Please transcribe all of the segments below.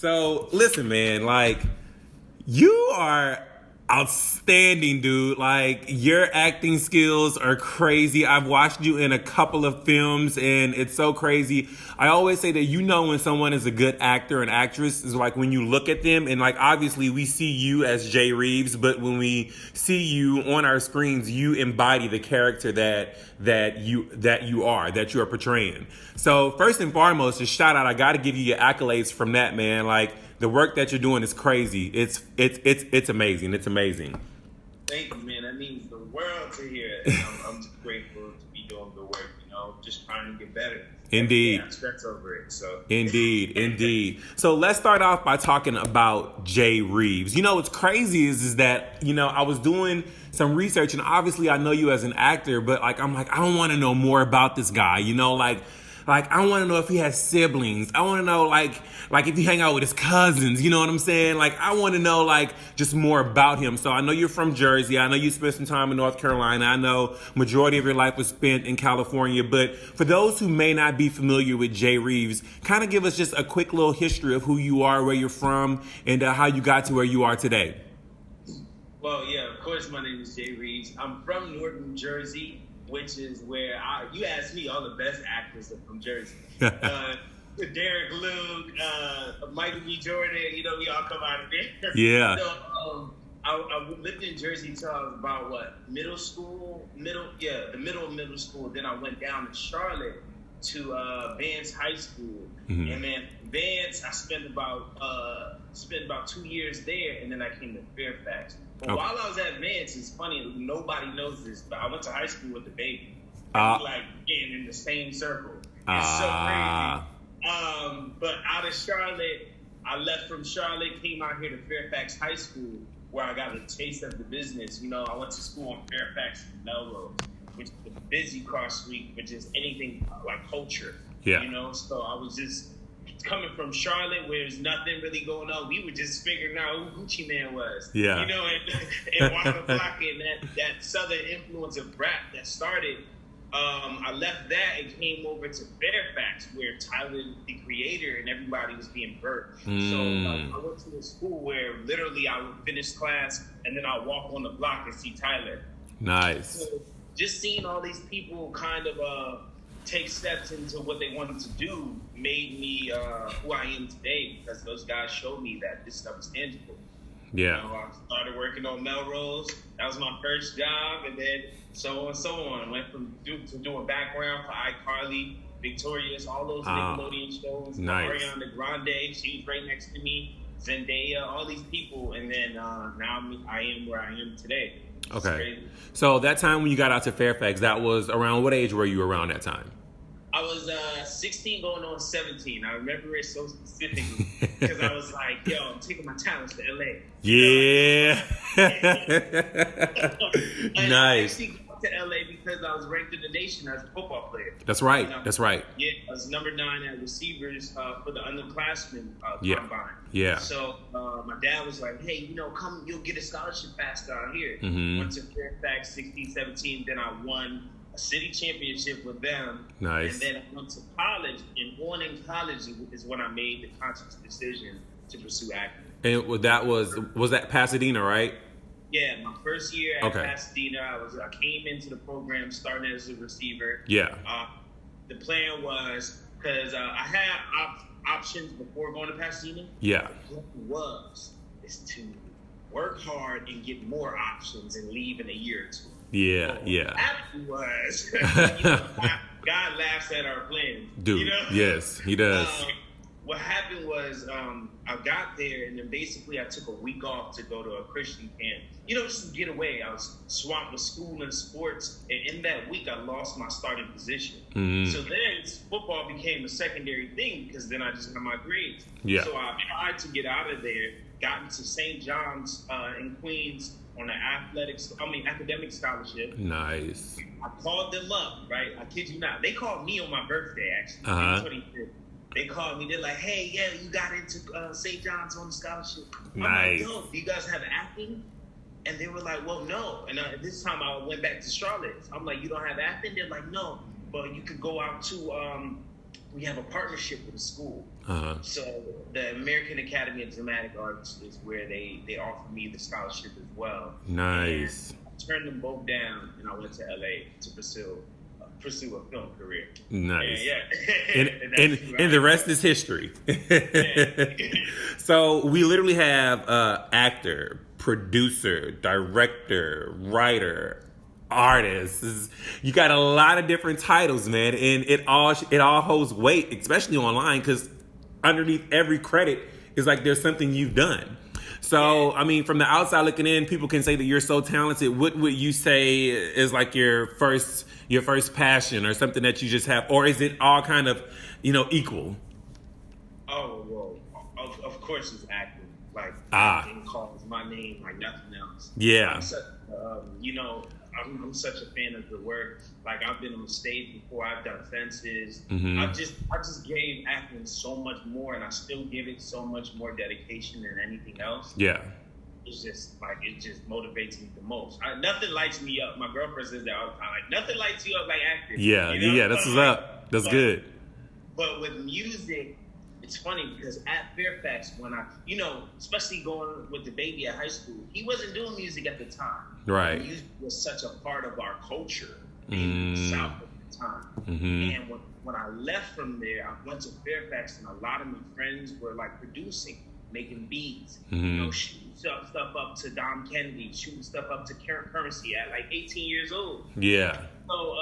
So listen, man, like you are outstanding, dude. Like your acting skills are crazy. I've watched you in a couple of films and it's so crazy. I always say that you know when someone is a good actor and actress is like when you look at them and like obviously we see you as Jay Reeves, but when we see you on our screens, you embody the character that you are portraying. So first and foremost, just shout out, I gotta give you your accolades from that, man. Like the work that you're doing is crazy. It's amazing. It's amazing. Thank you, man. That means the world to hear. I'm just grateful to be doing the work. Just trying to get better. Indeed. I stress over it. So. Indeed. So let's start off by talking about Jay Reeves. What's crazy is that I was doing some research, and obviously I know you as an actor, but I'm like I don't want to know more about this guy. Like I want to know if he has siblings. I want to know like if he hang out with his cousins. You know what I'm saying? Like I want to know like just more about him. So I know you're from Jersey. I know you spent some time in North Carolina. I know majority of your life was spent in California. But for those who may not be familiar with Jay Reeves, kind of give us just a quick little history of who you are, where you're from, and how you got to where you are today. Well, yeah, of course, my name is Jay Reeves. I'm from Northern Jersey, which is where you asked me, all the best actors are from Jersey. Derek Luke, Michael B. Jordan, we all come out of there. Yeah. So I lived in Jersey until I was about the middle of middle school. Then I went down to Charlotte to Vance High School. Mm-hmm. And then Vance, I spent about 2 years there, and then I came to Fairfax. But while I was at Vance, it's funny, nobody knows this, but I went to high school with the baby. Getting in the same circle. It's so crazy. But out of Charlotte, I left from Charlotte, came out here to Fairfax High School, where I got a taste of the business. I went to school on Fairfax and Melrose, which is a busy cross street, which is anything like culture. Yeah. So I was just coming from Charlotte, where there's nothing really going on. We were just figuring out who Gucci Man was. Yeah. And Waka Flocka and that southern influence of rap that started. I left that and came over to Fairfax, where Tyler, the creator, and everybody was being birthed. So I went to a school where literally I would finish class and then I'd walk on the block and see Tyler. Nice. So just seeing all these people kind of take steps into what they wanted to do made me who I am today, because those guys showed me that this stuff is tangible. Yeah. I started working on Melrose. That was my first job, and then so on and so on. Went from doing background for iCarly, Victorious, all those Nickelodeon shows. Nice. Ariana Grande, she was right next to me. Zendaya, all these people, and then now I am where I am today. Okay. So that time when you got out to Fairfax, that was around what age were you around that time? I was 16 going on 17. I remember it so specifically because I was like, yo, I'm taking my talents to LA. Yeah. And nice. I actually got to LA because I was ranked in the nation as a football player. That's right. That's right. Yeah, I was number 9 at receivers for the underclassmen combine. Yeah. So my dad was like, hey, come, you'll get a scholarship pass down here. Mm-hmm. Went to Fairfax 16, 17. Then I won a city championship with them. Nice. And then I went to college, and on in college is when I made the conscious decision to pursue acting. And that was that Pasadena, right? Yeah, my first year at Pasadena, I came into the program starting as a receiver. Yeah. The plan was, because I had options before going to Pasadena. Yeah. The plan is to work hard and get more options and leave in a year or two. Yeah, yeah. That was, God laughs at our plans. Dude, yes, he does. What happened was I got there, and then basically I took a week off to go to a Christian camp. Just to get away. I was swamped with school and sports, and in that week I lost my starting position. Mm-hmm. So then football became a secondary thing because then I just got my grades. Yeah. So I tried to get out of there, got into St. John's in Queens on an academic scholarship. Nice. I called them up, right? I kid you not. They called me on my birthday, actually. 25th. They called me. They're like, hey, yeah, you got into St. John's on the scholarship. Nice. I'm like, yo, do you guys have acting? And they were like, well, no. And this time I went back to Charlotte. I'm like, you don't have acting? They're like, no. But you could go out to we have a partnership with a school. Uh-huh. So the American Academy of Dramatic Arts is where they offer me the scholarship as well. Nice. And I turned them both down, and I went to LA to pursue a film career. Nice. And, and the rest is history. So we literally have actor, producer, director, writer, artist. You got a lot of different titles, man, and it all holds weight, especially online, because underneath every credit is like there's something you've done. So, I mean, from the outside looking in, people can say that you're so talented. What would you say is like your first passion, or something that you just have, or is it all kind of, equal? Oh, well, of course it's acting. Like, acting calls my name like nothing else. Yeah. I'm such, I'm such a fan of the work. Like, I've been on stage before. I've done fences. Mm-hmm. I just gave acting so much more, and I still give it so much more dedication than anything else. Yeah. It's just like, it just motivates me the most. Nothing lights me up. My girlfriend says that all the time. Like, nothing lights you up like acting. Yeah, yeah, that's what's up. That's good. But with music, it's funny because at Fairfax, when especially going with the baby at high school, he wasn't doing music at the time. Right. Music was such a part of our culture in the South at the time. Mm-hmm. And when I left from there, I went to Fairfax, and a lot of my friends were like producing, making beats, shooting stuff up to Dom Kennedy, shooting stuff up to Currency at like 18 years old. Yeah. So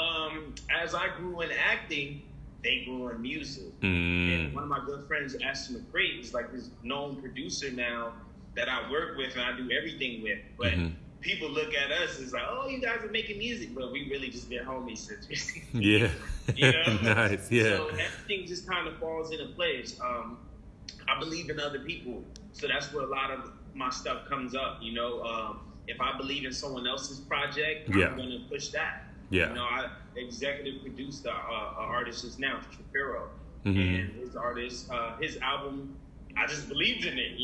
as I grew in acting, they grew in music. And one of my good friends, Ashton McCray, is like this known producer now that I work with and I do everything with. But people look at us as like, oh, you guys are making music, but we really just been homies since we're Yeah. Nice. Yeah. So everything just kind of falls into place. I believe in other people, so that's where a lot of my stuff comes up. If I believe in someone else's project, I'm going to push that. Yeah. I executive produced the artist just now, Shapiro, and his artist, his album. I just believed in it,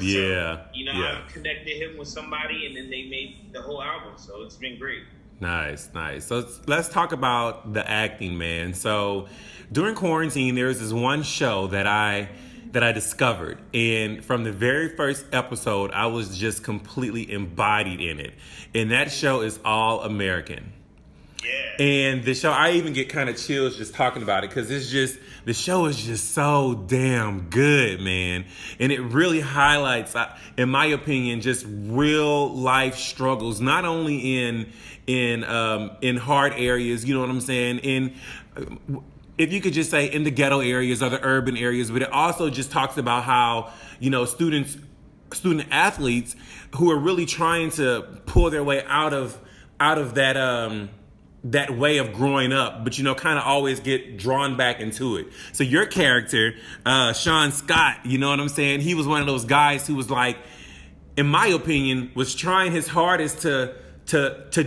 Yeah. So, I connected him with somebody, and then they made the whole album. So it's been great. Nice. So let's talk about the acting, man. So during quarantine, there was this one show that I discovered, and from the very first episode, I was just completely embodied in it. And that show is All American. Yeah. And the show, I even get kind of chills just talking about it, because the show is just so damn good, man. And it really highlights, in my opinion, just real life struggles, not only in hard areas, you know what I'm saying, if you could just say in the ghetto areas or the urban areas, but it also just talks about how, student athletes who are really trying to pull their way out of that way of growing up, but kind of always get drawn back into it. So your character, Shawn Scott, you know what I'm saying? He was one of those guys who was like, in my opinion, was trying his hardest to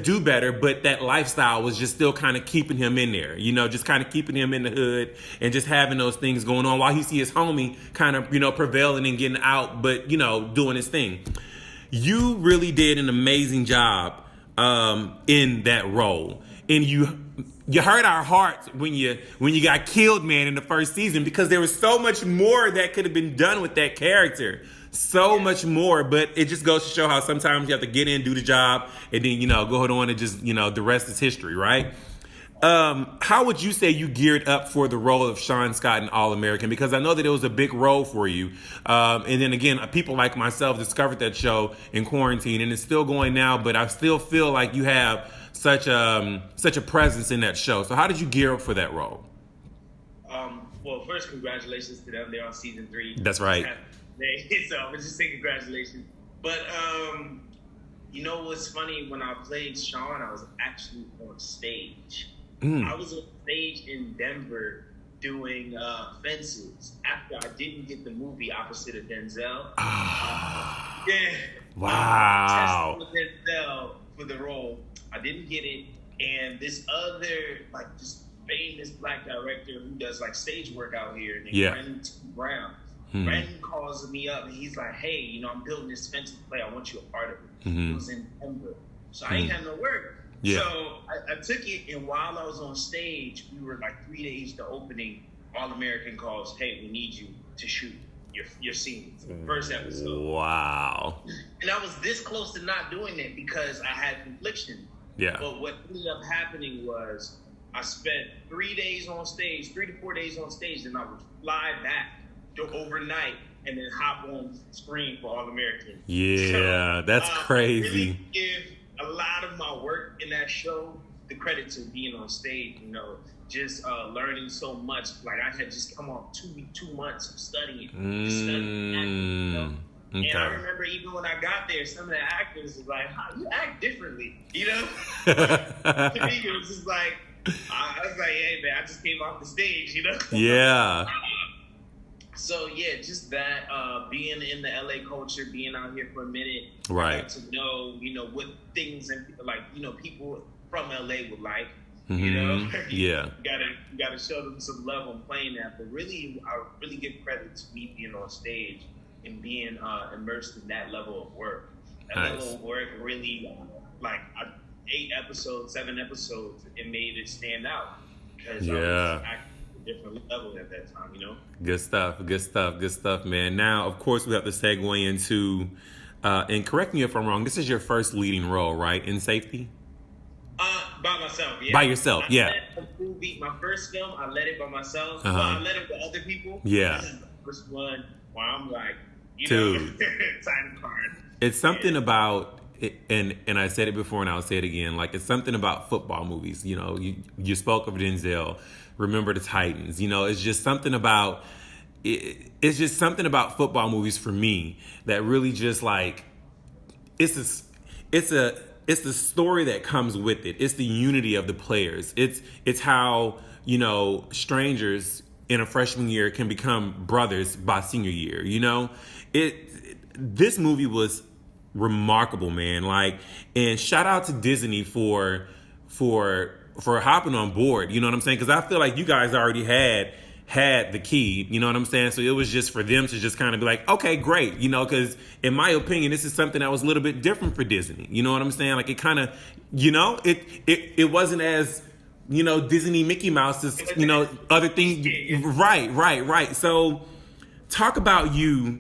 do better, but that lifestyle was just still kind of keeping him in there, just kind of keeping him in the hood and just having those things going on while he see his homie kind of, prevailing and getting out, but, doing his thing. You really did an amazing job in that role. And you hurt our hearts when you got killed, man, in the first season, because there was so much more that could have been done with that character. So much more, but it just goes to show how sometimes you have to get in, do the job, and then, go on and just, the rest is history, right? How would you say you geared up for the role of Shawn Scott in All American? Because I know that it was a big role for you. And then again, people like myself discovered that show in quarantine, and it's still going now, but I still feel like you have such a presence in that show. So how did you gear up for that role? Well, first, congratulations to them. They're on season 3. That's right. So I'm just saying congratulations. But what's funny? When I played Shawn, I was actually on stage. I was on stage in Denver doing Fences after I didn't get the movie opposite of Denzel. Wow. Testing with Denzel for the role. I didn't get it, and this other this famous black director who does stage work out here named Brandon Brown. Brandon calls me up and he's like, hey, I'm building this Fences play. I want you a part of it. It was in Denver. So I ain't had no work. Yeah. So I took it, and while I was on stage, we were 3 days to opening. All American calls, hey, we need you to shoot your scenes. First episode. Wow. And I was this close to not doing it because I had confliction. Yeah. But what ended up happening was I spent 3 days on stage, 3 to 4 days on stage, and I would fly back overnight and then hop on screen for All American. Yeah, so, that's crazy. I really give a lot of my work in that show the credit to being on stage, you know, just learning so much. Like I had just come off 2 months of studying, just studying acting, you know? Okay. And I remember even when I got there, some of the actors was like, "How you act differently?" You know. To me, it was just like I was like, "Hey man, I just came off the stage," you know. Yeah. So yeah, just that being in the LA culture, being out here for a minute, right? To know, you know, what things and like, you know, people from LA would like. Mm-hmm. You know, yeah. You gotta show them some love on playing that. But really, I really give credit to me being on stage and being immersed in that level of work. That level of work really, 8 episodes, 7 episodes, it made it stand out because I was acting at a different level at that time. You know. Good stuff, man. Now, of course, we have to segue into, and correct me if I'm wrong. This is your first leading role, right? In Safety. By myself, yeah. By yourself, yeah. My first film, I led it by myself. Well, I led it with other people. Yeah. This is the first one where I'm like, Dude. time card. It's something about, and I said it before and I'll say it again, like it's something about football movies. You know, you spoke of Denzel, Remember the Titans. You know, it's just something about, it's just something about football movies for me that really just like, it's the story that comes with it. It's the unity of the players. It's how, you know, strangers in a freshman year can become brothers by senior year. You know, this movie was remarkable, man. Like, and shout out to Disney for hopping on board. You know what I'm saying? Because I feel like you guys already had the key, you know what I'm saying? So it was just for them to just kind of be like, okay, great, you know, because in my opinion, this is something that was a little bit different for Disney. You know what I'm saying? Like it kind of, you know, it wasn't as, you know, Disney Mickey Mouse is, you know, other things. Right. So talk about you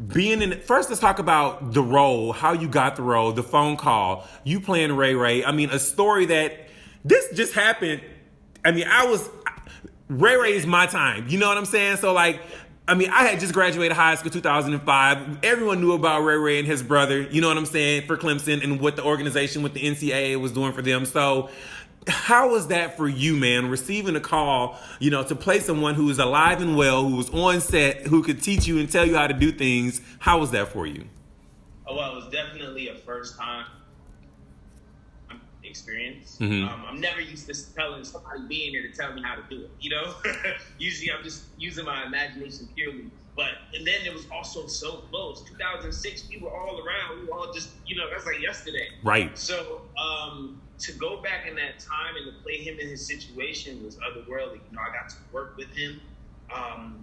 being in, first let's talk about the role, how you got the role, the phone call, you playing Ray Ray. I mean, a story that this just happened. I mean, Ray Ray is my time. You know what I'm saying? So, like, I mean, I had just graduated high school 2005. Everyone knew about Ray Ray and his brother, you know what I'm saying, for Clemson and what the organization with the NCAA was doing for them. So, how was that for you, man, receiving a call, you know, to play someone who is alive and well, who was on set, who could teach you and tell you how to do things? How was that for you? Oh, well, it was definitely a first time experience. Mm-hmm. I'm never used to telling somebody being there to tell me how to do it, you know. Usually I'm just using my imagination purely, and then it was also so close. 2006, we were all around, we were all just, you know, that's like yesterday, right? So to go back in that time and to play him in his situation was otherworldly. You know, I got to work with him.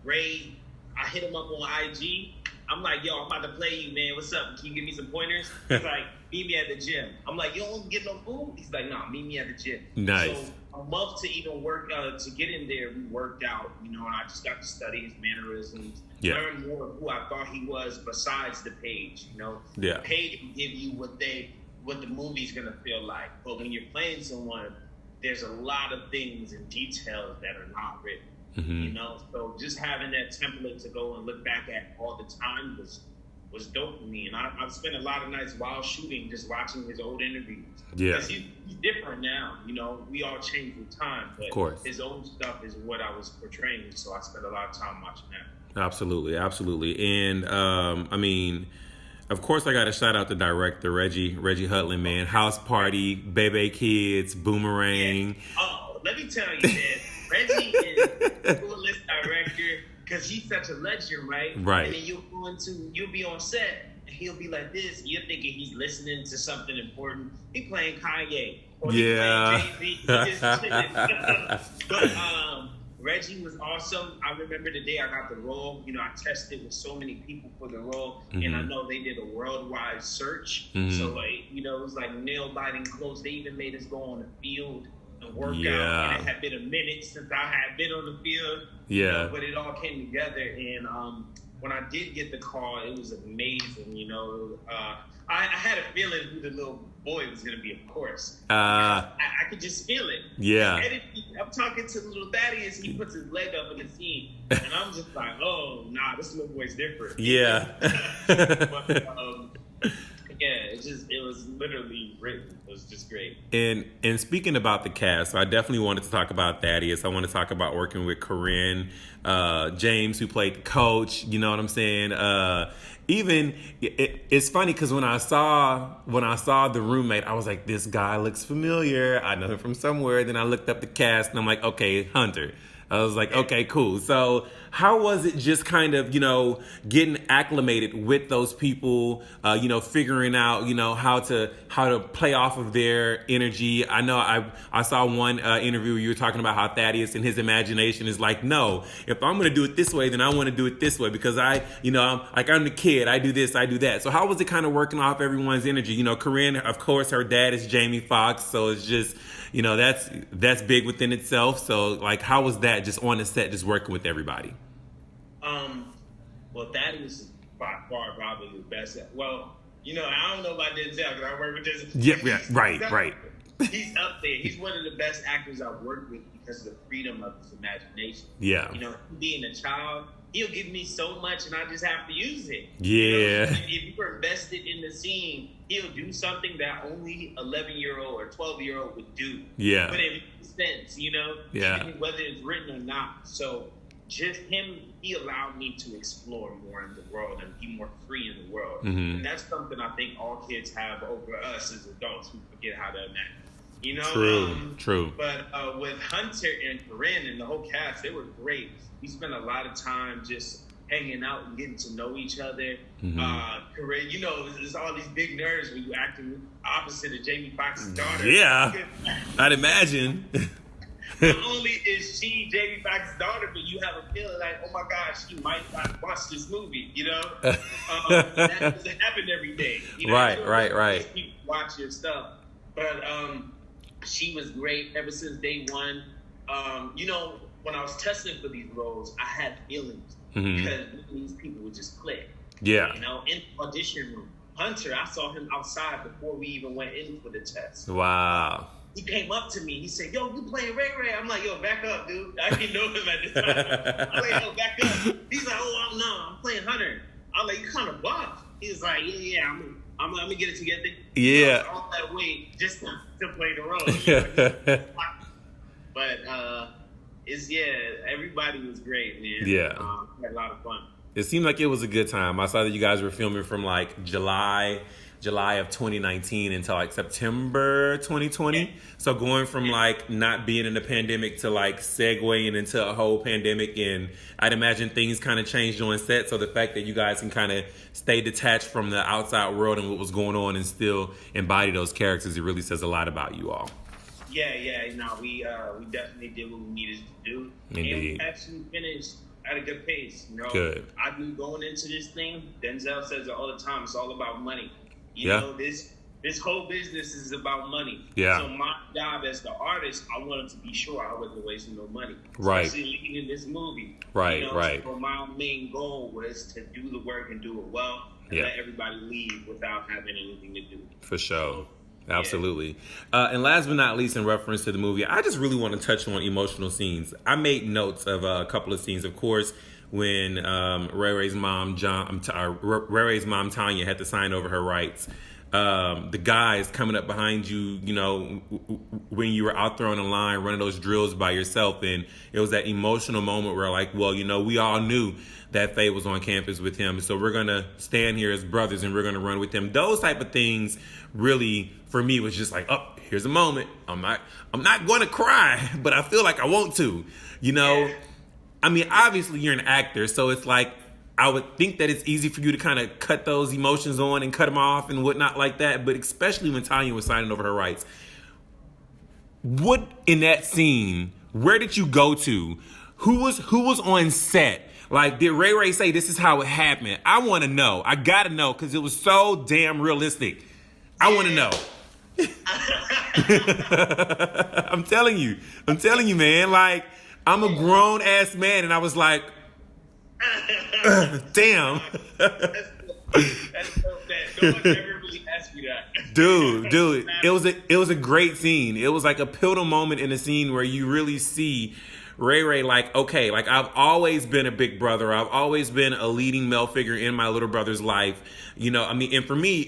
Ray, I hit him up on IG. I'm like, yo, I'm about to play you, man. What's up? Can you give me some pointers? He's like, meet me at the gym. I'm like, you don't get no food? He's like, nah, meet me at the gym. Nice. So a month to even work, to get in there, we worked out, you know, and I just got to study his mannerisms, learn more of who I thought he was besides the page, you know. Yeah. The page can give you what the movie's going to feel like. But when you're playing someone, there's a lot of things and details that are not written. Mm-hmm. You know, so just having that template to go and look back at all the time was dope for me. And I've spent a lot of nights while shooting just watching his old interviews. Yeah. Because he's different now. You know, we all change with time. But of course. His old stuff is what I was portraying. So I spent a lot of time watching that. Absolutely. And, I mean, of course, I got to shout out the director, Reggie Hudlin, man. House Party, Bebe Kids, Boomerang. Yeah. Oh, let me tell you, man. Reggie is the coolest director because he's such a legend, right? Right. And then you'll be on set and he'll be like this. You're thinking he's listening to something important. He playing Kanye. Or he playing Jay-Z. But Reggie was awesome. I remember the day I got the role. You know, I tested with so many people for the role, and I know they did a worldwide search. So, like, you know, it was like nail-biting close. They even made us go on the field and work out. And it had been a minute since I had been on the field. Yeah. But it all came together, and when I did get the call, it was amazing. I had a feeling who the little boy was gonna be, of course. I could just feel it. Yeah. I'm talking to little Thradeus, he puts his leg up in the scene, and I'm just like, oh, nah, this little boy's different. Yeah. But, yeah, it was literally written. It was just great. And speaking about the cast, so I definitely wanted to talk about Thradeus. I want to talk about working with Corinne, James, who played the coach. You know what I'm saying? It's funny because when I saw the roommate, I was like, this guy looks familiar. I know him from somewhere. Then I looked up the cast and I'm like, okay, Hunter. I was like, okay, cool. So how was it just kind of, getting acclimated with those people, figuring out, how to play off of their energy? I know I saw one interview where you were talking about how Thradeus and his imagination is like, no, if I'm going to do it this way, then I want to do it this way because I'm the kid. I do this, I do that. So how was it kind of working off everyone's energy? Corinne, of course, her dad is Jamie Foxx. So it's just, that's big within itself. So like, how was that just on the set, just working with everybody? Well, Thradeus is by far probably the best. Well, I don't know about Denzel because I work with this. Yeah, right. He's up there. He's one of the best actors I've worked with because of the freedom of his imagination. Yeah. Being a child, he'll give me so much and I just have to use it. Yeah. If you're invested in the scene, he'll do something that only 11-year-old or 12-year-old would do. Yeah. But it makes sense, Yeah. Even whether it's written or not. So just him, he allowed me to explore more in the world and be more free in the world. Mm-hmm. And that's something I think all kids have over us as adults who forget how to imagine. True. But with Hunter and Corinne and the whole cast, they were great. We spent a lot of time just hanging out and getting to know each other. Mm-hmm. Corinne, there's all these big nerds when you acting opposite of Jamie Foxx's daughter. Yeah, I'd imagine. Not only is she Jamie Foxx's daughter, but you have a feeling like, oh my gosh, she might not watch this movie, That doesn't happen every day. Right. People watch your stuff. But she was great ever since day one. When I was testing for these roles, I had feelings because these people would just click. Yeah. In the audition room. Hunter, I saw him outside before we even went in for the test. Wow. He came up to me. He said, yo, you playing Ray Ray? I'm like, yo, back up, dude. I didn't know him at this time. I'm like, yo, back up. He's like, oh, I'm playing Hunter. I'm like, you kind of buff. He's like, yeah, I'm going to get it together. Yeah. All that weight just to play the role. But, everybody was great, man. Yeah. Had a lot of fun. It seemed like it was a good time. I saw that you guys were filming from like July of 2019 until like September 2020. So going from like not being in the pandemic to like segueing into a whole pandemic, and I'd imagine things kind of changed on set. So the fact that you guys can kind of stay detached from the outside world and what was going on and still embody those characters, it really says a lot about you all. Yeah. No, we definitely did what we needed to do. Indeed. And we actually finished at a good pace. Good. I knew going into this thing, Denzel says it all the time, it's all about money. This whole business is about money. Yeah. So my job as the artist, I wanted to be sure I wasn't wasting no money. Right. Especially leading this movie. Right. So my main goal was to do the work and do it well and let everybody leave without having anything to do. For sure. Absolutely. And last but not least, in reference to the movie, I just really want to touch on emotional scenes. I made notes of a couple of scenes. Of course, when Ray Ray's mom Tanya had to sign over her rights. The guys coming up behind you, when you were out there on the line running those drills by yourself, and it was that emotional moment where like, well, we all knew that Faye was on campus with him, so we're gonna stand here as brothers and we're gonna run with him. Those type of things really, for me, was just like, oh, here's a moment. I'm not gonna cry, but I feel like I want to, I mean, obviously you're an actor, so it's like, I would think that it's easy for you to kind of cut those emotions on and cut them off and whatnot like that. But especially when Tanya was signing over her rights. What in that scene, where did you go to? Who was on set? Like, did Ray Ray say this is how it happened? I want to know. I got to know because it was so damn realistic. I want to know. I'm telling you, man. Like, I'm a grown ass man, and I was like, damn. That's so bad. No one ever really asked me that. Dude, it was a great scene. It was like a pivotal moment in a scene where you really see Ray like, okay, like I've always been a big brother. I've always been a leading male figure in my little brother's life. You know, I mean, and for me,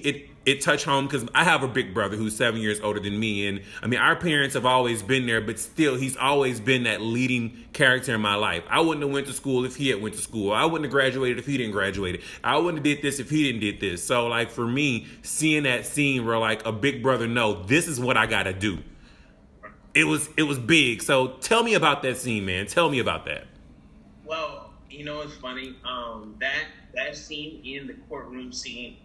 it touched home because I have a big brother who's 7 years older than me. And I mean, our parents have always been there, but still, he's always been that leading character in my life. I wouldn't have went to school if he had went to school. I wouldn't have graduated if he didn't graduate. I wouldn't have did this if he didn't did this. So like for me, seeing that scene where like a big brother, no, this is what I got to do. It was big. So tell me about that scene, man. Tell me about that. Well, you know, it's funny. That scene in the courtroom scene,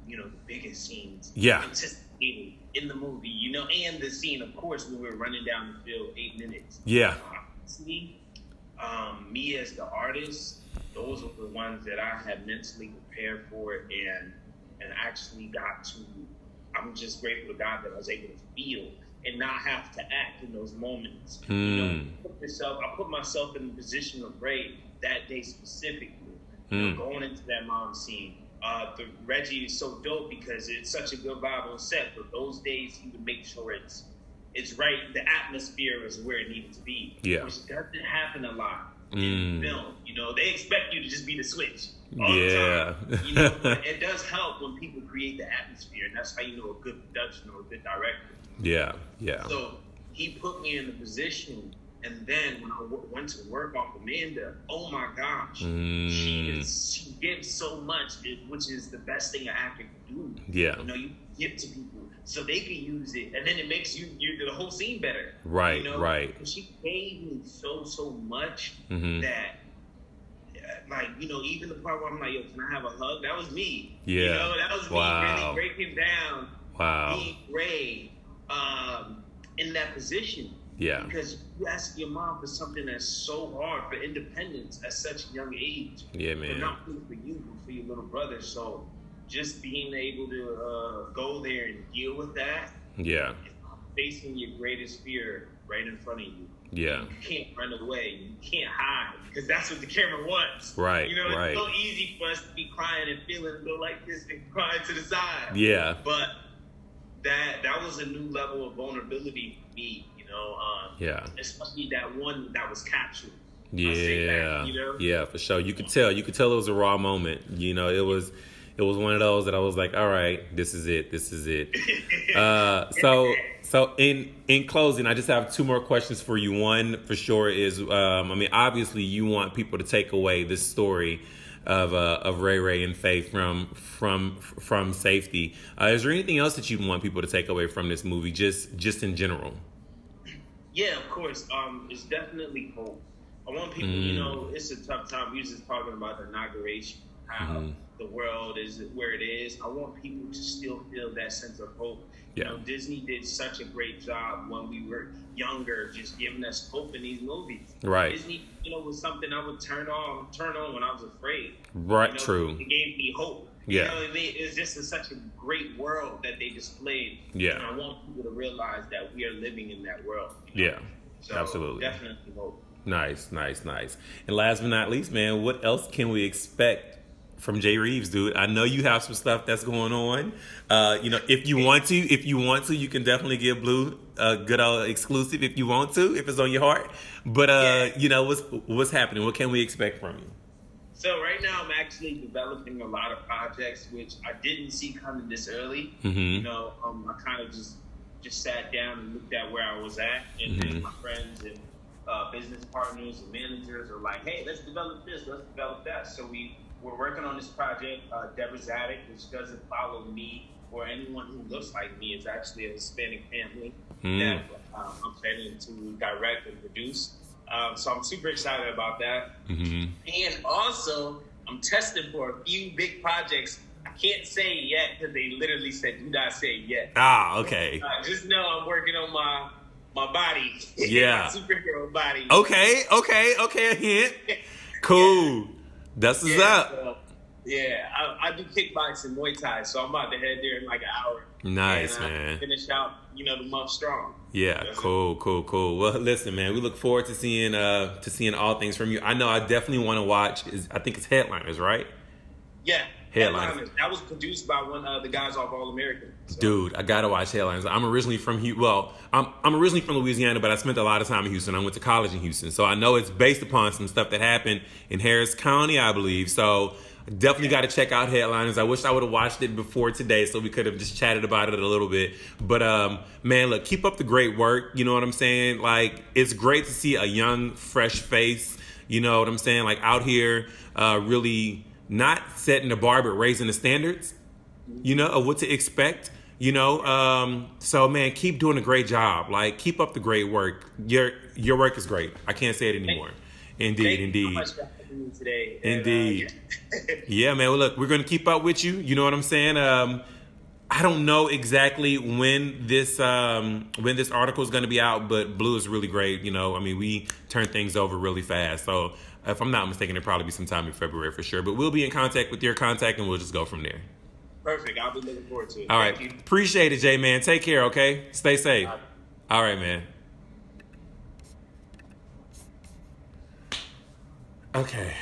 you know, the biggest scenes. Yeah. Anticipated in the movie, you know, and the scene, of course, when we're running down the field 8 minutes. Yeah. See, me as the artist, those are the ones that I had mentally prepared for and actually got to. I'm just grateful to God that I was able to feel and not have to act in those moments. You know, I put myself in the position of Ray that day specifically. You know, going into that mom scene. The Reggie is so dope because it's such a good vibe on set. But those days, he would make sure it's right. The atmosphere is where it needed to be, which doesn't happen a lot in film. You know, they expect you to just be the switch all the time. You know, but it does help when people create the atmosphere, and that's how you know a good production or a good director. Yeah. So he put me in the position. And then when I went to work off Amanda, oh my gosh, she gives so much, which is the best thing an actor can do. Yeah. You know, you give to people so they can use it, and then it makes you the whole scene better. Right, you know? right. She gave me so much that, like, you know, even the part where I'm like, yo, can I have a hug? That was me. Yeah. You know, that was me really breaking down. Wow. Being Ray in that position. Yeah. Because you ask your mom for something that's so hard for independence at such a young age. Yeah, man. But not only for you, but for your little brother. So just being able to go there and deal with that. Yeah. Facing your greatest fear right in front of you. Yeah. You can't run away. You can't hide. Because that's what the camera wants. Right, You know, right. it's so easy for us to be crying and feeling and go like this and crying to the side. Yeah. But that was a new level of vulnerability for me. Especially that one that was captured. Yeah, you know? Yeah, for sure. You could tell it was a raw moment. You know, it was one of those that I was like, all right, this is it. So in closing, I just have 2 more questions for you. One for sure is, I mean, obviously you want people to take away this story of Ray and Faith from Safety. Is there anything else that you want people to take away from this movie, just in general? Yeah, of course. It's definitely hope. I want people, you know, it's a tough time. We were just talking about the inauguration, how the world is where it is. I want people to still feel that sense of hope. Yeah. You know, Disney did such a great job when we were younger, just giving us hope in these movies. Right. Disney, you know, was something I would turn on when I was afraid. Right, you know, true. It gave me hope. Yeah. You know what I mean? It's just such a great world that they displayed. Yeah. And I want people to realize that we are living in that world. You know? Yeah. So absolutely. Definitely hope. Nice. And last but not least, man, what else can we expect from Jay Reeves, dude? I know you have some stuff that's going on. You know, if you want to, you can definitely give BLEU a good old exclusive if you want to, if it's on your heart. But you know, what's happening? What can we expect from you? So right now I'm actually developing a lot of projects which I didn't see coming this early. You know, I kind of just sat down and looked at where I was at, and then my friends and business partners and managers are like, hey, let's develop this, let's develop that. So we're working on this project, Deborah's Attic, which doesn't follow me or anyone who looks like me. It's actually a Hispanic family that I'm planning to direct and produce. So I'm super excited about that. And also, I'm testing for a few big projects. I can't say it yet because they literally said, do not say it yet. Ah, okay. Just know I'm working on my body. Yeah. My superhero body. Okay, a hint. Cool. That's what's up. Yeah, I do kickboxing, Muay Thai, so I'm about to head there in like an hour. Nice, and, man. Finish out, the month strong. Yeah, cool. Well, listen, man, we look forward to seeing all things from you. I know I definitely want to watch. I think it's Headliners, right? Yeah, Headliners. That was produced by one of the guys off All American. So. Dude, I gotta watch Headliners. I'm originally from I'm originally from Louisiana, but I spent a lot of time in Houston. I went to college in Houston, so I know it's based upon some stuff that happened in Harris County, I believe. So definitely got to check out Headliners. I wish I would have watched it before today so we could have just chatted about it a little bit. But man, look, keep up the great work. You know what I'm saying? Like, it's great to see a young, fresh face. You know what I'm saying? Like, out here, really not setting the bar, but raising the standards. Of what to expect. So man, keep doing a great job. Like, keep up the great work. Your work is great. I can't say it anymore. Indeed. Thank you so much for having me today. Indeed. Yeah, man. Well, look, we're going to keep up with you. You know what I'm saying? I don't know exactly when this article is going to be out, but BLEU is really great. We turn things over really fast. So if I'm not mistaken, it'll probably be sometime in February for sure. But we'll be in contact with your contact, and we'll just go from there. Perfect. I'll be looking forward to it. All right. Thank you. Appreciate it, Jay, man. Take care, okay? Stay safe. All right, man. Okay.